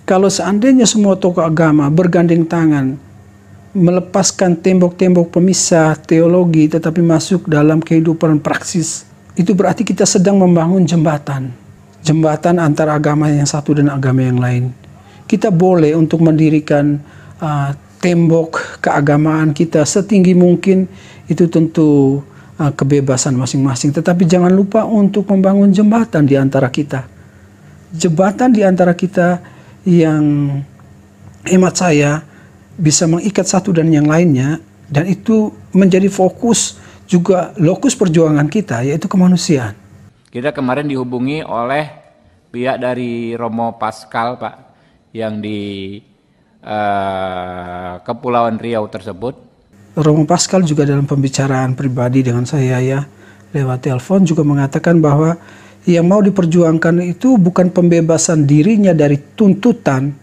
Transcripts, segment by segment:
Kalau seandainya semua tokoh agama bergandeng tangan, melepaskan tembok-tembok pemisah teologi tetapi masuk dalam kehidupan praksis, itu berarti kita sedang membangun jembatan. Jembatan antara agama yang satu dan agama yang lain. Kita boleh untuk mendirikan tembok keagamaan kita setinggi mungkin, itu tentu kebebasan masing-masing. Tetapi jangan lupa untuk membangun jembatan di antara kita. Jembatan di antara kita yang hemat saya bisa mengikat satu dan yang lainnya, dan itu menjadi fokus juga lokus perjuangan kita, yaitu kemanusiaan. Kita kemarin dihubungi oleh pihak dari Romo Pascal, Pak, yang di Kepulauan Riau tersebut. Romo Pascal juga dalam pembicaraan pribadi dengan saya ya, lewat telepon juga mengatakan bahwa yang mau diperjuangkan itu bukan pembebasan dirinya dari tuntutan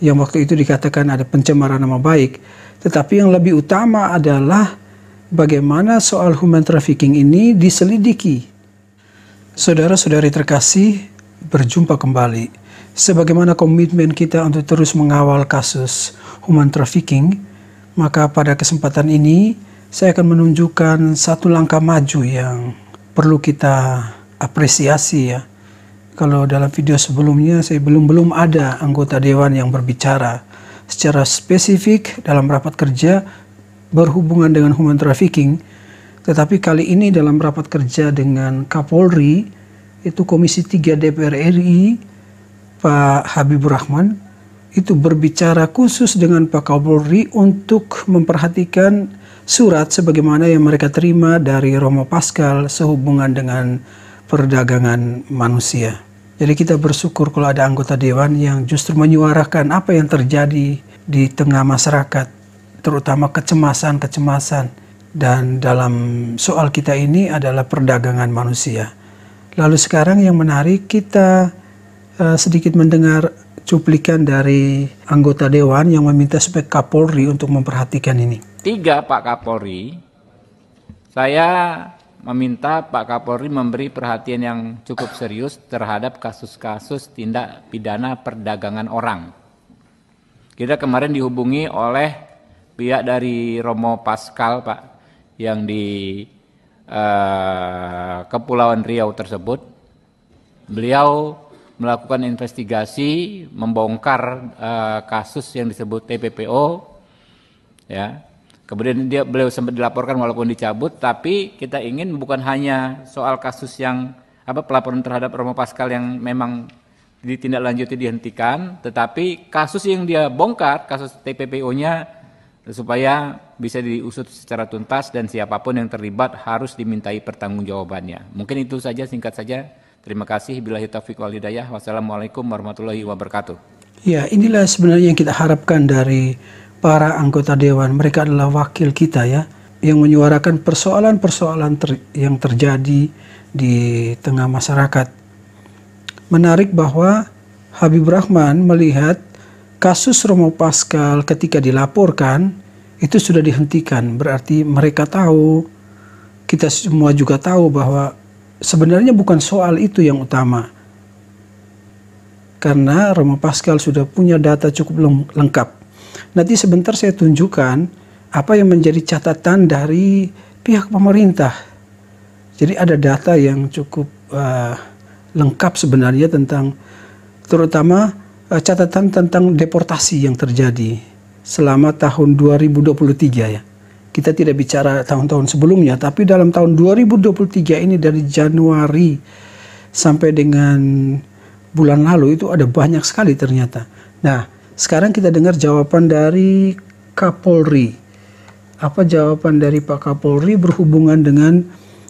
yang waktu itu dikatakan ada pencemaran nama baik, tetapi yang lebih utama adalah bagaimana soal human trafficking ini diselidiki. Saudara-saudari terkasih, berjumpa kembali. Sebagaimana komitmen kita untuk terus mengawal kasus human trafficking, maka pada kesempatan ini saya akan menunjukkan satu langkah maju yang perlu kita apresiasi ya. Kalau dalam video sebelumnya saya belum ada anggota dewan yang berbicara secara spesifik dalam rapat kerja berhubungan dengan human trafficking, tetapi kali ini dalam rapat kerja dengan Kapolri, itu Komisi 3 DPR RI, Pak Habibur Rahman, itu berbicara khusus dengan Pak Kapolri untuk memperhatikan surat sebagaimana yang mereka terima dari Romo Pascal sehubungan dengan perdagangan manusia. Jadi kita bersyukur kalau ada anggota dewan yang justru menyuarakan apa yang terjadi di tengah masyarakat, terutama kecemasan. Dan dalam soal kita ini adalah perdagangan manusia. Lalu sekarang yang menarik, kita sedikit mendengar cuplikan dari anggota dewan yang meminta supaya Kapolri untuk memperhatikan ini. 3, Pak Kapolri, saya meminta Pak Kapolri memberi perhatian yang cukup serius terhadap kasus-kasus tindak pidana perdagangan orang. Kita kemarin dihubungi oleh pihak dari Romo Pascal, Pak, yang di Kepulauan Riau tersebut. Beliau melakukan investigasi, membongkar kasus yang disebut TPPO, ya. Kemudian beliau sempat dilaporkan walaupun dicabut, tapi kita ingin bukan hanya soal kasus yang pelaporan terhadap Romo Pascal yang memang ditindaklanjuti dihentikan, tetapi kasus yang dia bongkar, kasus TPPO-nya, supaya bisa diusut secara tuntas dan siapapun yang terlibat harus dimintai pertanggungjawabannya. Mungkin itu saja, singkat saja. Terima kasih. Billahi taufiq wal hidayah. Wassalamualaikum warahmatullahi wabarakatuh. Ya, inilah sebenarnya yang kita harapkan dari para anggota dewan. Mereka adalah wakil kita ya, yang menyuarakan persoalan-persoalan yang terjadi di tengah masyarakat. Menarik bahwa Habib Rahman melihat kasus Romo Pascal ketika dilaporkan itu sudah dihentikan. Berarti mereka tahu, kita semua juga tahu bahwa sebenarnya bukan soal itu yang utama. Karena Romo Pascal sudah punya data cukup lengkap. Nanti sebentar saya tunjukkan apa yang menjadi catatan dari pihak pemerintah. Jadi ada data yang cukup lengkap sebenarnya tentang, terutama catatan tentang deportasi yang terjadi selama tahun 2023 ya. Kita tidak bicara tahun-tahun sebelumnya, tapi dalam tahun 2023 ini dari Januari sampai dengan bulan lalu itu ada banyak sekali ternyata. Nah, sekarang kita dengar jawaban dari Kapolri. Apa jawaban dari Pak Kapolri berhubungan dengan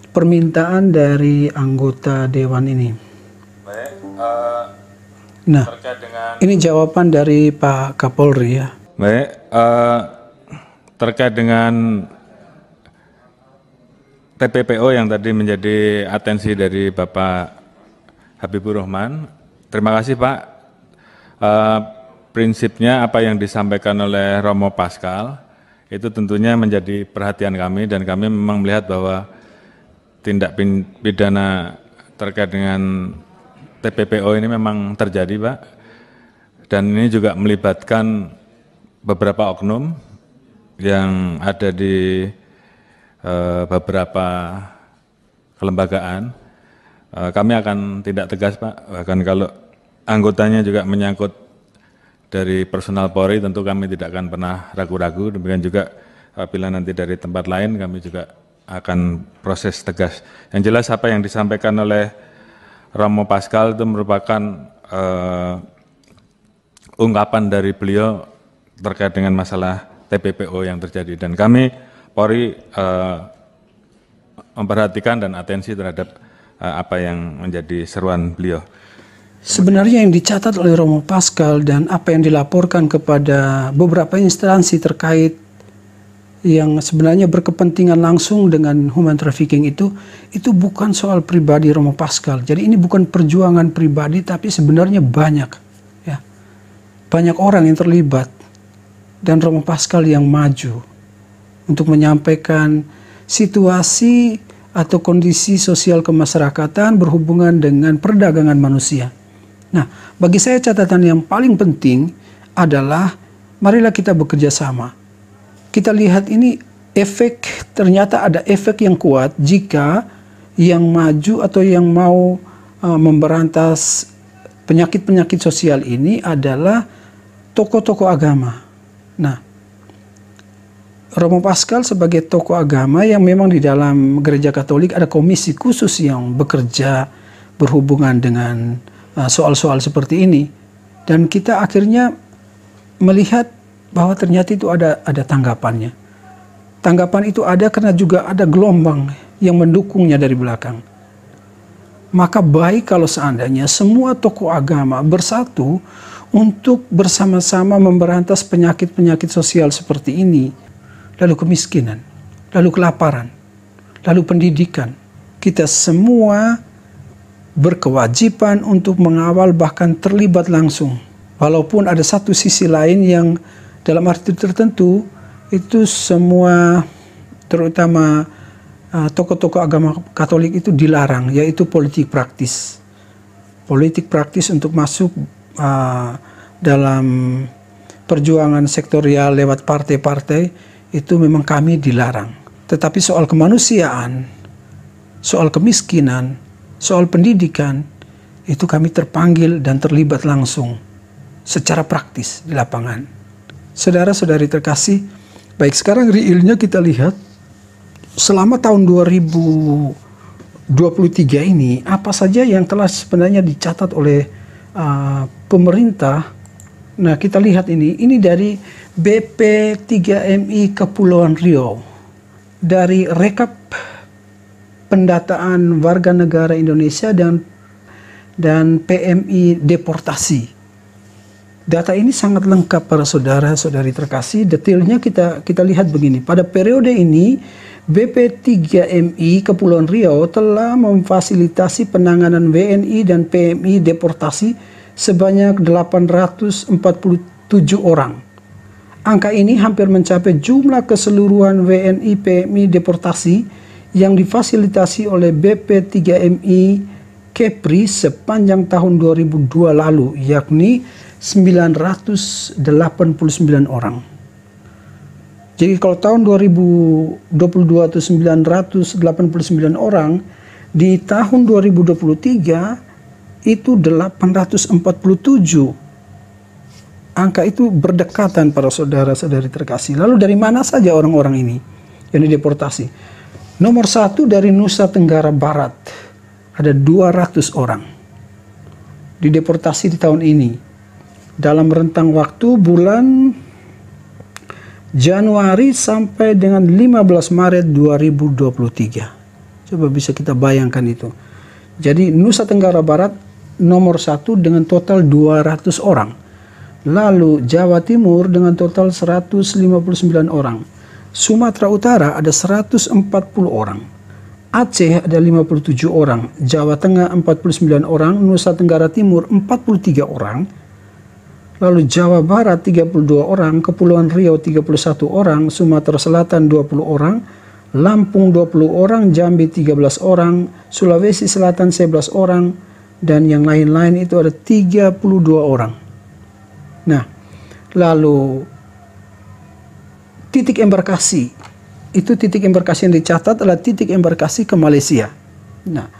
permintaan dari anggota dewan ini? Baik, nah, terkait dengan ini jawaban dari Pak Kapolri ya. baik, terkait dengan TPPO yang tadi menjadi atensi dari Bapak Habibur Rahman. Terima kasih Pak. Prinsipnya apa yang disampaikan oleh Romo Pascal itu tentunya menjadi perhatian kami, dan kami memang melihat bahwa tindak pidana terkait dengan TPPO ini memang terjadi Pak. dan ini juga melibatkan beberapa oknum yang ada di beberapa kelembagaan. Kami akan tindak tegas, Pak, bahkan kalau anggotanya juga menyangkut dari personal Polri, tentu kami tidak akan pernah ragu-ragu. Demikian juga apabila nanti dari tempat lain, kami juga akan proses tegas. Yang jelas apa yang disampaikan oleh Romo Pascal itu merupakan ungkapan dari beliau terkait dengan masalah TPPO yang terjadi. Dan kami, Polri, memperhatikan dan atensi terhadap apa yang menjadi seruan beliau. Sebenarnya yang dicatat oleh Romo Pascal dan apa yang dilaporkan kepada beberapa instansi terkait yang sebenarnya berkepentingan langsung dengan human trafficking itu bukan soal pribadi Romo Pascal. Jadi ini bukan perjuangan pribadi, tapi sebenarnya banyak orang yang terlibat dan Romo Pascal yang maju untuk menyampaikan situasi atau kondisi sosial kemasyarakatan berhubungan dengan perdagangan manusia. Nah, bagi saya catatan yang paling penting adalah marilah kita bekerja sama. Kita lihat ini ternyata ada efek yang kuat jika yang maju atau yang mau memberantas penyakit-penyakit sosial ini adalah tokoh-tokoh agama. Nah, Romo Pascal sebagai tokoh agama yang memang di dalam Gereja Katolik ada komisi khusus yang bekerja berhubungan dengan soal-soal seperti ini, dan kita akhirnya melihat bahwa ternyata itu ada tanggapannya. Tanggapan itu ada karena juga ada gelombang yang mendukungnya dari belakang. Maka baik kalau seandainya semua tokoh agama bersatu untuk bersama-sama memberantas penyakit-penyakit sosial seperti ini, lalu kemiskinan, lalu kelaparan, lalu pendidikan. Kita semua berkewajiban untuk mengawal bahkan terlibat langsung. Walaupun ada satu sisi lain yang dalam arti tertentu itu semua terutama tokoh-tokoh agama Katolik itu dilarang, yaitu politik praktis. Politik praktis untuk masuk dalam perjuangan sektorial lewat partai-partai itu memang kami dilarang. Tetapi soal kemanusiaan, soal kemiskinan, soal pendidikan, itu kami terpanggil dan terlibat langsung secara praktis di lapangan. Saudara-saudari terkasih, baik sekarang realnya kita lihat selama tahun 2023 ini apa saja yang telah sebenarnya dicatat oleh pemerintah. Nah, kita lihat ini dari BP3MI Kepulauan Riau, dari rekap pendataan warga negara Indonesia dan PMI deportasi. Data ini sangat lengkap para saudara-saudari terkasih. Detailnya kita lihat begini. Pada periode ini BP3MI Kepulauan Riau telah memfasilitasi penanganan WNI dan PMI deportasi sebanyak 847 orang. Angka ini hampir mencapai jumlah keseluruhan WNI PMI deportasi yang difasilitasi oleh BP3MI Kepri sepanjang tahun 2002 lalu, yakni 989 orang. Jadi kalau tahun 2022 itu 989 orang, di tahun 2023 itu 847. Angka itu berdekatan para saudara-saudari terkasih. Lalu dari mana saja orang-orang ini yang dideportasi? Nomor 1 dari Nusa Tenggara Barat, ada 200 orang dideportasi di tahun ini. Dalam rentang waktu bulan Januari sampai dengan 15 Maret 2023. Coba bisa kita bayangkan itu. Jadi Nusa Tenggara Barat nomor 1 dengan total 200 orang. Lalu Jawa Timur dengan total 159 orang. Sumatera Utara ada 140 orang. Aceh ada 57 orang. Jawa Tengah 49 orang. Nusa Tenggara Timur 43 orang. Lalu Jawa Barat 32 orang. Kepulauan Riau 31 orang. Sumatera Selatan 20 orang. Lampung 20 orang. Jambi 13 orang. Sulawesi Selatan 11 orang. Dan yang lain-lain itu ada 32 orang. Nah, lalu titik embarkasi, itu titik embarkasi yang dicatat adalah titik embarkasi ke Malaysia. Nah,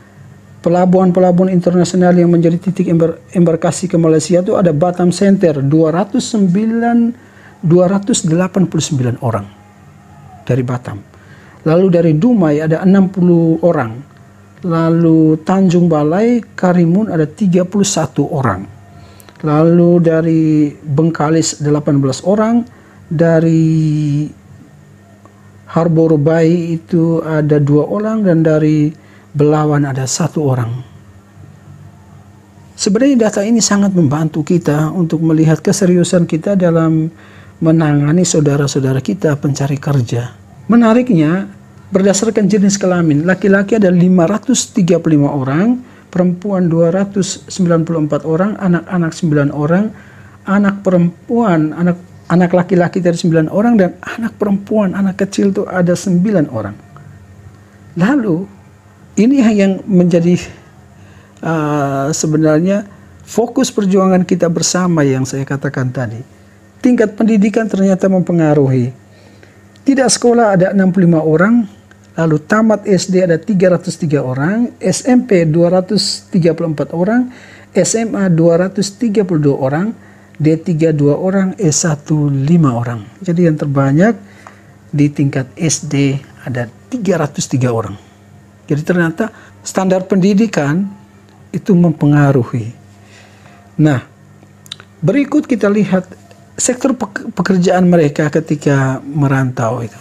pelabuhan-pelabuhan internasional yang menjadi titik embarkasi ke Malaysia itu ada Batam Center 289 orang dari Batam. Lalu dari Dumai ada 60 orang. Lalu Tanjung Balai, Karimun ada 31 orang. Lalu dari Bengkalis 18 orang, dari Harbor Bay itu ada 2 orang, dan dari Belawan ada 1 orang. Sebenarnya data ini sangat membantu kita untuk melihat keseriusan kita dalam menangani saudara-saudara kita pencari kerja. Menariknya, berdasarkan jenis kelamin, laki-laki ada 535 orang, perempuan 294 orang, anak-anak 9 orang, anak perempuan, anak laki-laki dari 9 orang, dan anak perempuan, anak kecil itu ada 9 orang. Lalu, ini yang menjadi sebenarnya fokus perjuangan kita bersama yang saya katakan tadi. Tingkat pendidikan ternyata mempengaruhi. Tidak sekolah ada 65 orang, lalu tamat SD ada 303 orang, SMP 234 orang, SMA 232 orang, D3 2 orang, S1 5 orang. Jadi yang terbanyak di tingkat SD ada 303 orang. Jadi ternyata standar pendidikan itu mempengaruhi. Nah, berikut kita lihat sektor pekerjaan mereka ketika merantau itu.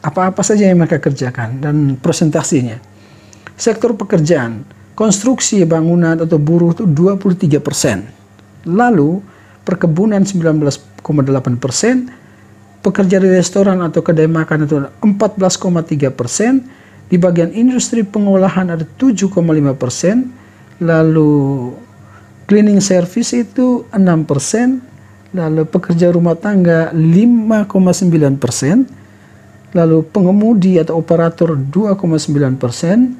Apa-apa saja yang mereka kerjakan dan presentasinya. Sektor pekerjaan, konstruksi bangunan atau buruh itu 23%. Lalu perkebunan 19,8%, pekerja di restoran atau kedai makan itu 14,3%, di bagian industri pengolahan ada 7,5%, lalu cleaning service itu 6%, lalu pekerja rumah tangga 5,9%, lalu pengemudi atau operator 2,9%,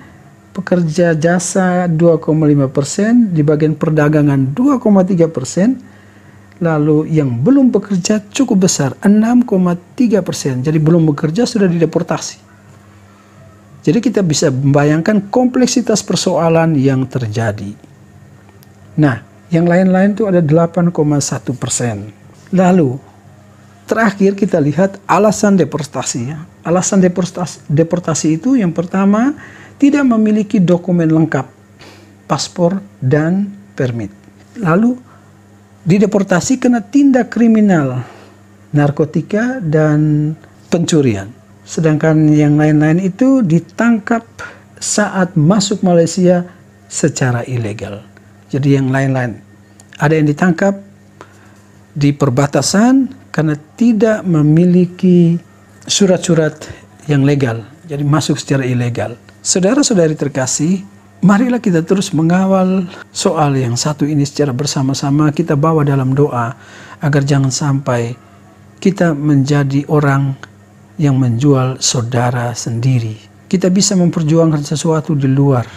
pekerja jasa 2,5%, di bagian perdagangan 2,3%, lalu yang belum bekerja cukup besar 6,3%. Jadi belum bekerja sudah dideportasi. Jadi kita bisa membayangkan kompleksitas persoalan yang terjadi. Nah, yang lain-lain itu ada 8,1%. Lalu terakhir kita lihat alasan deportasi. Alasan deportasi itu yang pertama, tidak memiliki dokumen lengkap, paspor dan permit. Lalu dideportasi karena tindak kriminal, narkotika dan pencurian. Sedangkan yang lain-lain itu ditangkap saat masuk Malaysia secara ilegal. Jadi yang lain-lain ada yang ditangkap di perbatasan karena tidak memiliki surat-surat yang legal, jadi masuk secara ilegal. Saudara-saudari terkasih, marilah kita terus mengawal soal yang satu ini secara bersama-sama, kita bawa dalam doa agar jangan sampai kita menjadi orang yang menjual saudara sendiri. Kita bisa memperjuangkan sesuatu di luar,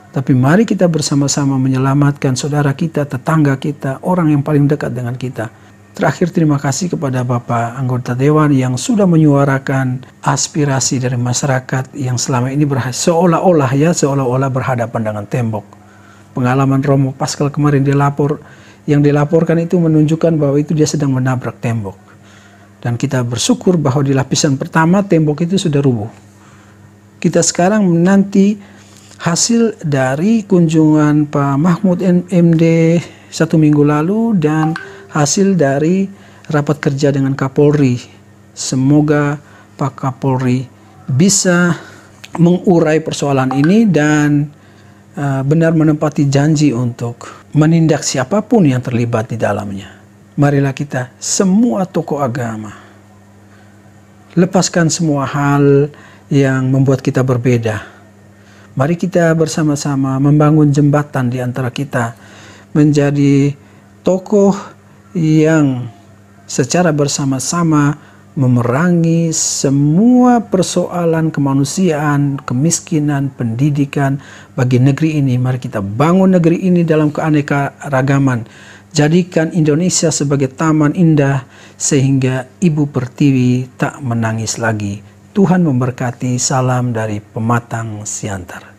tapi mari kita bersama-sama menyelamatkan saudara kita, tetangga kita, orang yang paling dekat dengan kita. Terakhir, terima kasih kepada Bapak anggota Dewan yang sudah menyuarakan aspirasi dari masyarakat yang selama ini seolah-olah berhadapan dengan tembok. Pengalaman Romo Pascal kemarin yang dilaporkan itu menunjukkan bahwa itu dia sedang menabrak tembok. Dan kita bersyukur bahwa di lapisan pertama tembok itu sudah rubuh. Kita sekarang menanti hasil dari kunjungan Pak Mahfud MD 1 minggu lalu dan hasil dari rapat kerja dengan Kapolri. Semoga Pak Kapolri bisa mengurai persoalan ini dan benar menepati janji untuk menindak siapapun yang terlibat di dalamnya. Marilah kita semua tokoh agama lepaskan semua hal yang membuat kita berbeda. Mari kita bersama-sama membangun jembatan di antara kita, menjadi tokoh yang secara bersama-sama memerangi semua persoalan kemanusiaan, kemiskinan, pendidikan bagi negeri ini. Mari kita bangun negeri ini dalam keanekaragaman. Jadikan Indonesia sebagai taman indah sehingga Ibu Pertiwi tak menangis lagi. Tuhan memberkati. Salam dari Pematang Siantar.